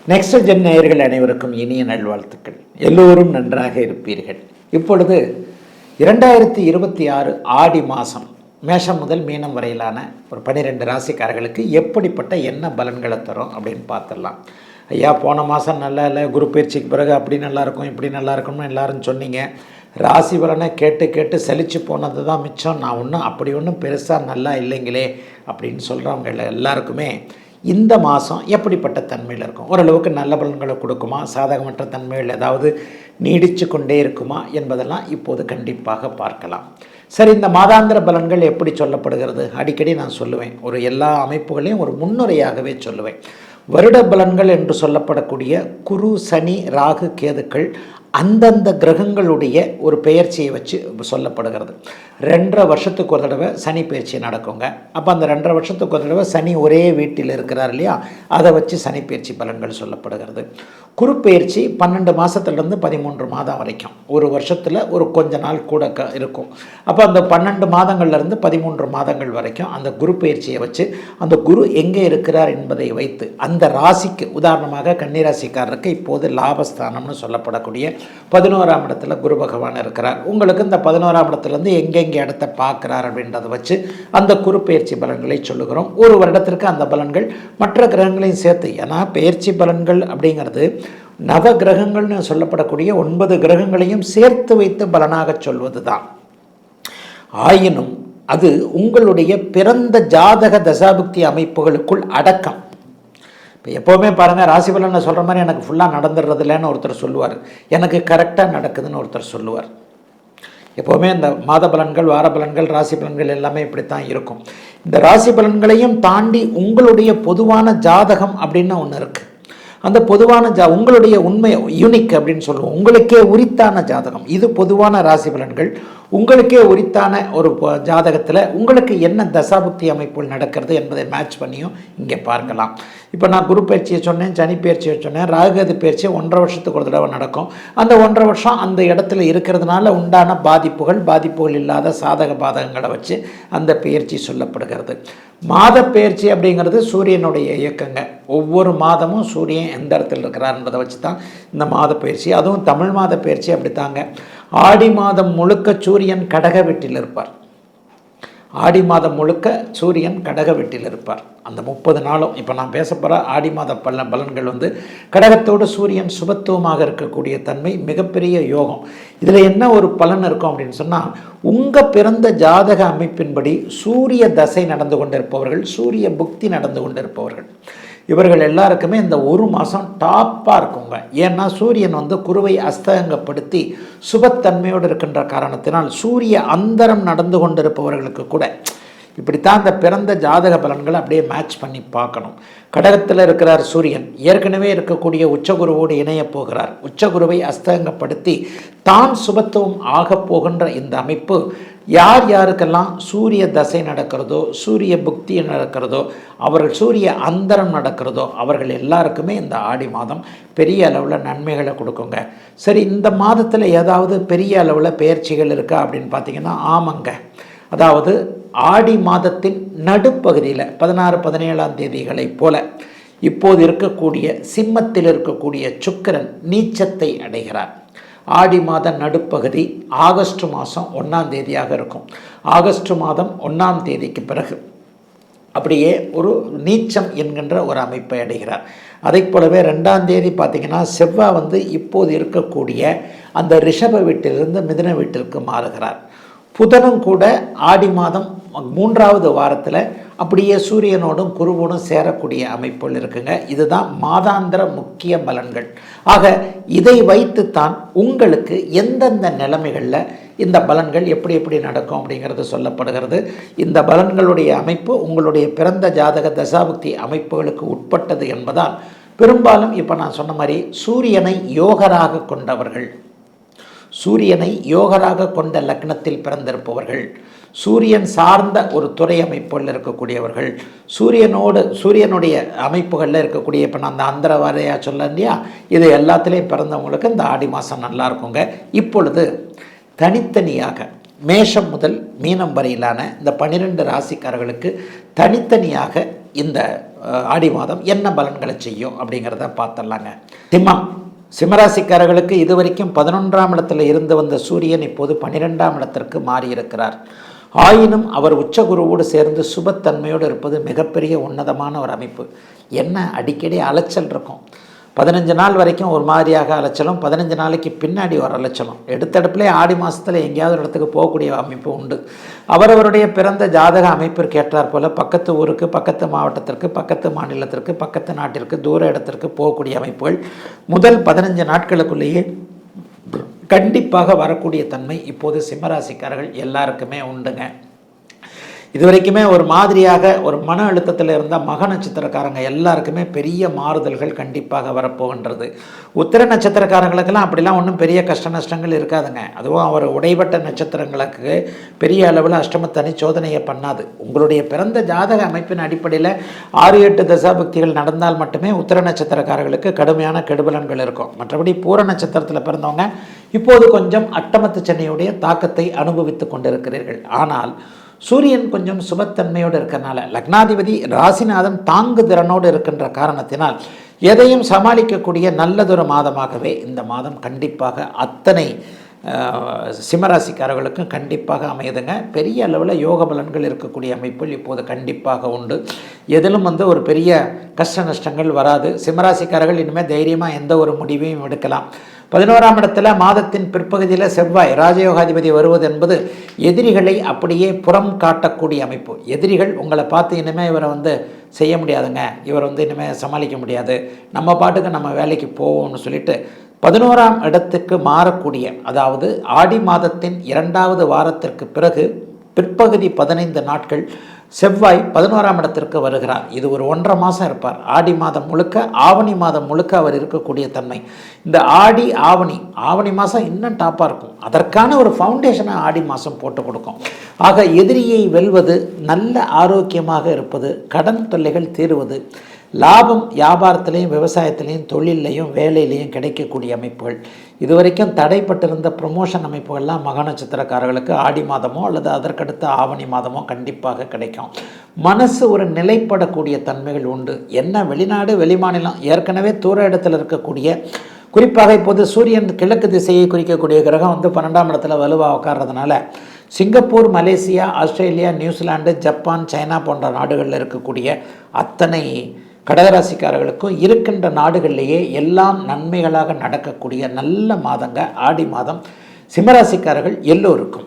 Next gen நேயர்கள் அனைவருக்கும் இனிய நல்வாழ்த்துக்கள். எல்லோரும் நன்றாக இருப்பீர்கள். இப்பொழுது 2026 ஆடி மாதம் மேஷம் முதல் மீனம் வரையிலான ஒரு 12 ராசிக்காரர்களுக்கு எப்படிப்பட்ட என்ன பலன்களை தரும் அப்படின்னு பார்த்துடலாம். ஐயா, போன மாதம் நல்லா இல்லை, குரு பயிற்சிக்கு பிறகு அப்படி நல்லாயிருக்கும் இப்படி நல்லா இருக்கும்னு எல்லாரும் சொன்னீங்க. ராசி பலனை கேட்டு கேட்டு சலிச்சு போனது தான் மிச்சம். நான் ஒன்றும் பெருசாக நல்லா இல்லைங்களே அப்படின்னு சொல்கிறவங்க எல்லாருக்குமே இந்த மாதம் எப்படிப்பட்ட தன்மையில் இருக்கும், ஓரளவுக்கு நல்ல பலன்களை கொடுக்குமா, சாதகமற்ற தன்மைகள் ஏதாவது நீடித்து கொண்டே இருக்குமா என்பதெல்லாம் இப்போது கண்டிப்பாக பார்க்கலாம். சரி, இந்த மாதாந்திர பலன்கள் எப்படி சொல்லப்படுகிறது? அடிக்கடி நான் சொல்லுவேன், ஒரு எல்லா அமைப்புகளையும் ஒரு முன்னுரையாகவே சொல்லுவேன். வருட பலன்கள் என்று சொல்லப்படக்கூடிய குரு, சனி, ராகு, கேதுக்கள் அந்தந்த கிரகங்களுடைய ஒரு பெயர்ச்சியை வச்சு சொல்லப்படுகிறது. 2.5 வருஷத்துக்கு ஒரு தடவை சனி பயிற்சி நடக்குங்க. அப்போ அந்த 2.5 வருஷத்துக்கு ஒரு தடவை சனி ஒரே வீட்டில் இருக்கிறார் இல்லையா, அதை வச்சு சனி பயிற்சி பலன்கள் சொல்லப்படுகிறது. குரு பயிற்சி 12 மாதத்துலேருந்து 13 மாதம் வரைக்கும், ஒரு வருஷத்தில் ஒரு கொஞ்ச நாள் கூட இருக்கும். அப்போ அந்த 12 மாதங்கள்லேருந்து 13 மாதங்கள் வரைக்கும் அந்த குரு பயிற்சியை வச்சு அந்த குரு எங்கே இருக்கிறார் என்பதை வைத்து அந்த ராசிக்கு, உதாரணமாக கன்னிராசிக்காரருக்கு இப்போது லாபஸ்தானம்னு சொல்லப்படக்கூடிய 11ஆம் இடத்துல குரு பகவான் இருக்கிறார். உங்களுக்கு இந்த 11ஆம் இடத்துலேருந்து எங்கெங்கே இடத்தை பார்க்குறார் அப்படின்றத வச்சு அந்த குரு பயிற்சி பலன்களை சொல்லுகிறோம். ஒரு வருடத்திற்கு அந்த பலன்கள் மற்ற கிரகங்களையும் சேர்த்து, ஏன்னா பயிற்சி பலன்கள் அப்படிங்கிறது நவ கிரகங்கள்னு சொல்லப்படக்கூடிய 9 கிரகங்களையும் சேர்த்து வைத்து பலனாக சொல்வது தான். ஆயினும் அது உங்களுடைய பிறந்த ஜாதக தசாபுக்தி அமைப்புகளுக்குள் அடக்கம். இப்போ எப்போவுமே பாருங்கள், ராசி பலனை சொல்கிற மாதிரி எனக்கு ஃபுல்லாக நடந்துடுறது இல்லைன்னு ஒருத்தர் சொல்லுவார், எனக்கு கரெக்டாக நடக்குதுன்னு ஒருத்தர் சொல்லுவார். எப்போவுமே இந்த மாத பலன்கள், வார பலன்கள், ராசி பலன்கள் எல்லாமே இப்படித்தான் இருக்கும். இந்த ராசி பலன்களையும் தாண்டி உங்களுடைய பொதுவான ஜாதகம் அப்படின்னு ஒன்று இருக்குது. அந்த பொதுவான உங்களுடைய உண்மை யூனிக் அப்படின்னு சொல்லுவோம், உங்களுக்கே உரித்தான ஜாதகம். இது பொதுவான ராசி பலன்கள். உங்களுக்கே உரித்தான ஒரு ஜாதகத்தில் உங்களுக்கு என்ன தசாபுக்தி அமைப்புகள் நடக்கிறது என்பதை மேட்ச் பண்ணியும் இங்கே பார்க்கலாம். இப்போ நான் குரு பயிற்சியை சொன்னேன், சனி பயிற்சியை சொன்னேன், ராகுகேது பயிற்சி 1.5 வருஷத்துக்கு ஒரு தடவை நடக்கும். அந்த 1.5 வருஷம் அந்த இடத்துல இருக்கிறதுனால உண்டான பாதிப்புகள் இல்லாத சாதக பாதகங்களை வச்சு அந்த பயிற்சி சொல்லப்படுகிறது. மாத பயிற்சி அப்படிங்கிறது சூரியனுடைய இயக்கங்க. ஒவ்வொரு மாதமும் சூரியன் எந்த இடத்துல இருக்கிறார்ன்றதை வச்சு தான் இந்த மாத பயிற்சி. அதுவும் தமிழ் மாத பயிற்சி அப்படித்தாங்க. ஆடி மாதம் முழுக்க சூரியன் கடக வீட்டில் இருப்பார். ஆடி மாதம் முழுக்க சூரியன் கடக வீட்டில் இருப்பார். அந்த 30 நாளும் இப்போ நான் பேச போகிற ஆடி மாத பலன்கள் கடகத்தோடு சூரியன் சுபத்துவமாக இருக்கக்கூடிய தன்மை மிகப்பெரிய யோகம். இதில் என்ன ஒரு பலன் இருக்கும் அப்படின்னு சொன்னால், உங்கள் பிறந்த ஜாதக அமைப்பின்படி சூரிய தசை நடந்து கொண்டிருப்பவர்கள், சூரிய புக்தி நடந்து கொண்டிருப்பவர்கள், இவர்கள் எல்லாருக்குமே இந்த ஒரு மாதம் டாப்பாக இருக்குங்க. ஏன்னா சூரியன் குருவை அஸ்தங்கப்படுத்தி சுபத்தன்மையோடு இருக்கின்ற காரணத்தினால் சூரிய அந்தரம் நடந்து கொண்டிருப்பவர்களுக்கு கூட இப்படித்தான் இந்த பிறந்த ஜாதக பலன்களை அப்படியே மேட்ச் பண்ணி பார்க்கணும். கடகத்தில் இருக்கிறார் சூரியன், ஏற்கனவே இருக்கக்கூடிய உச்சகுருவோடு இணைய போகிறார். உச்சகுருவை அஸ்தங்கப்படுத்தி தான் சுபத்துவம் ஆக போகின்ற இந்த அமைப்பு யார் யாருக்கெல்லாம் சூரிய தசை நடக்கிறதோ, சூரிய புக்தி நடக்கிறதோ, அவர்கள் சூரிய அந்தரம் நடக்கிறதோ, அவர்கள் எல்லாருக்குமே இந்த ஆடி மாதம் பெரிய அளவில் நன்மைகளை கொடுக்குங்க. சரி, இந்த மாதத்தில் ஏதாவது பெரிய அளவில் பெயர்ச்சிகள் இருக்கா அப்படின்னு பார்த்தீங்கன்னா, ஆமாங்க. அதாவது ஆடி மாதத்தின் நடுப்பகுதியில் 16, 17ஆம் தேதிகளைப் போல இப்போது இருக்கக்கூடிய சிம்மத்தில் இருக்கக்கூடிய சுக்கிரன் நீச்சத்தை அடைகிறார். ஆடி மாத நடுப்பகுதி ஆகஸ்ட் மாதம் 1ஆம் தேதியாக இருக்கும். ஆகஸ்ட் மாதம் 1ஆம் தேதிக்கு பிறகு அப்படியே ஒரு நீச்சம் என்கின்ற ஒரு அமைப்பை அடைகிறார். அதை போலவே 2ஆம் தேதி பார்த்திங்கன்னா செவ்வாய் இப்போது இருக்கக்கூடிய அந்த ரிஷப வீட்டிலிருந்து மிதுன வீட்டிற்கு மாறுகிறார். புதனும் கூட ஆடி மாதம் 3ஆவது வாரத்தில் அப்படியே சூரியனோடும் குருவோடும் சேரக்கூடிய அமைப்புகள் இருக்குங்க. இதுதான் மாதாந்திர முக்கிய பலன்கள். ஆக இதை வைத்துத்தான் உங்களுக்கு எந்தெந்த நிலைமைகளில் இந்த பலன்கள் எப்படி நடக்கும் அப்படிங்கிறது சொல்லப்படுகிறது. இந்த பலன்களுடைய அமைப்பு உங்களுடைய பிறந்த ஜாதக தசாபுக்தி அமைப்புகளுக்கு உட்பட்டது என்பதால் பெரும்பாலும் இப்போ நான் சொன்ன மாதிரி சூரியனை யோகராக கொண்டவர்கள், சூரியனை யோகராக கொண்ட லக்னத்தில் பிறந்திருப்பவர்கள், சூரியன் சார்ந்த ஒரு துறை அமைப்புகளில் இருக்கக்கூடியவர்கள், சூரியனுடைய அமைப்புகளில் இருக்கக்கூடிய, இப்போ நான் அந்த அந்தர வாரையா சொல்ல இல்லையா, இது எல்லாத்துலேயும் பிறந்தவங்களுக்கு இந்த ஆடி மாதம் நல்லா இருக்குங்க. இப்பொழுது தனித்தனியாக மேஷம் முதல் மீனம் வரையிலான இந்த 12 ராசிக்காரர்களுக்கு தனித்தனியாக இந்த ஆடி மாதம் என்ன பலன்களை செய்யும் அப்படிங்கிறத பார்த்துடலாங்க. சிம்மம், சிம்மராசிக்காரர்களுக்கு இதுவரைக்கும் 11ஆம் இடத்துல இருந்து வந்த சூரியன் இப்போது 12ஆம் இடத்திற்கு மாறியிருக்கிறார். ஆயினும் அவர் உச்சகுருவோடு சேர்ந்து சுபத்தன்மையோடு இருப்பது மிகப்பெரிய உன்னதமான ஒரு அமைப்பு. என்ன அடிக்கடி அலைச்சல் இருக்கும். 15 நாள் வரைக்கும் ஒரு மாதிரியாக அலைச்சலும், 15 நாளைக்கு பின்னாடி ஒரு அலைச்சலும். எடுத்தடுப்புலே ஆடி மாதத்தில் எங்கேயாவது ஒரு இடத்துக்கு போகக்கூடிய அமைப்பு உண்டு. அவரவருடைய பிறந்த ஜாதக அமைப்பிற்கு ஏற்றார் போல் பக்கத்து ஊருக்கு, பக்கத்து மாவட்டத்திற்கு, பக்கத்து மாநிலத்திற்கு, பக்கத்து நாட்டிற்கு, தூர இடத்திற்கு போகக்கூடிய அமைப்புகள் முதல் 15 நாட்களுக்குள்ளேயே கண்டிப்பாக வரக்கூடிய தன்மை இப்போது சிம்மராசிக்காரர்கள் எல்லாருக்குமே உண்டுங்க. இது வரைக்குமே ஒரு மாதிரியாக ஒரு மன அழுத்தத்தில் இருந்த மக நட்சத்திரக்காரங்க எல்லாருக்குமே பெரிய மாறுதல்கள் கண்டிப்பாக வரப்போகின்றது. உத்திர நட்சத்திரக்காரங்களுக்கெல்லாம் அப்படிலாம் ஒன்றும் பெரிய கஷ்ட நஷ்டங்கள் இருக்காதுங்க. அதுவும் அவர் உடைபட்ட நட்சத்திரங்களுக்கு பெரிய அளவில் அஷ்டமத்தனி சோதனையை பண்ணாது. உங்களுடைய பிறந்த ஜாதக அமைப்பின் அடிப்படையில் 6-8 தசாபக்திகள் நடந்தால் மட்டுமே உத்திர நட்சத்திரக்காரர்களுக்கு கடுமையான கெடுபலன்கள் இருக்கும். மற்றபடி பூர நட்சத்திரத்தில் பிறந்தவங்க இப்போது கொஞ்சம் அட்டமத்து சனியுடைய தாக்கத்தை அனுபவித்து கொண்டிருக்கிறீர்கள். ஆனால் சூரியன் கொஞ்சம் சுபத்தன்மையோடு இருக்கிறனால, லக்னாதிபதி ராசிநாதன் தாங்கு திறனோடு இருக்கின்ற காரணத்தினால் எதையும் சமாளிக்கக்கூடிய நல்லதொரு மாதமாகவே இந்த மாதம் கண்டிப்பாக அத்தனை சிம்மராசிக்காரர்களுக்கும் கண்டிப்பாக அமையுதுங்க. பெரிய அளவில் யோக பலன்கள் இருக்கக்கூடிய அமைப்புகள் இப்போது கண்டிப்பாக உண்டு. எதிலும் ஒரு பெரிய கஷ்ட நஷ்டங்கள் வராது. சிம்மராசிக்காரர்கள் இனிமேல் தைரியமாக எந்த ஒரு முடிவையும் எடுக்கலாம். 11ஆம் இடத்துல மாதத்தின் பிற்பகுதியில் செவ்வாய் ராஜயோகாதிபதி வருவது என்பது எதிரிகளை அப்படியே புறம் காட்டக்கூடிய அமைப்பு. எதிரிகள் உங்களை பார்த்து இனிமேல் இவரை செய்ய முடியாதுங்க, இவர் இனிமேல் சமாளிக்க முடியாது, நம்ம பாட்டுக்கு நம்ம வேலைக்கு போவோம்னு சொல்லிட்டு 11ஆம் இடத்துக்கு மாறக்கூடிய, அதாவது ஆடி மாதத்தின் 2வது வாரத்திற்கு பிறகு பிற்பகுதி 15 நாட்கள் செவ்வாய் 11ஆம் இடத்திற்கு வருகிறார். இது ஒரு 1.5 மாதம் இருப்பார். ஆடி மாதம் முழுக்க, ஆவணி மாதம் முழுக்க அவர் இருக்கக்கூடிய தன்மை. இந்த ஆடி ஆவணி மாதம் இன்னும் டாப்பாக இருக்கும். அதற்கான ஒரு ஃபவுண்டேஷனை ஆடி மாதம் போட்டு கொடுக்கும். ஆக எதிரியை வெல்வது, நல்ல ஆரோக்கியமாக இருப்பது, கடன் தொல்லைகள் தீருவது, லாபம் வியாபாரத்திலையும் விவசாயத்திலையும் தொழிலையும் வேலையிலையும் கிடைக்கக்கூடிய அமைப்புகள், இதுவரைக்கும் தடைப்பட்டிருந்த ப்ரொமோஷன் அமைப்புகள்லாம் மக நட்சத்திரக்காரர்களுக்கு ஆடி மாதமோ அல்லது அதற்கடுத்த ஆவணி மாதமோ கண்டிப்பாக கிடைக்கும். மனசு ஒரு நிலைப்படக்கூடிய தன்மைகள் உண்டு. என்ன வெளிநாடு வெளிமாநிலம், ஏற்கனவே தூர இடத்தில் இருக்கக்கூடிய, குறிப்பாக இப்போது சூரியன் கிழக்கு திசையை குறிக்கக்கூடிய கிரகம் 12ஆம் இடத்துல வலுவாக உட்கார்றதுனால Singapore, Malaysia, Australia, New Zealand, Japan, China போன்ற நாடுகளில் இருக்கக்கூடிய அத்தனை கடகராசிக்காரர்களுக்கும் இருக்கின்ற நாடுகளிலேயே எல்லாம் நன்மைகளாக நடக்கக்கூடிய நல்ல மாதங்க ஆடி மாதம் சிம்மராசிக்காரர்கள் எல்லோருக்கும்.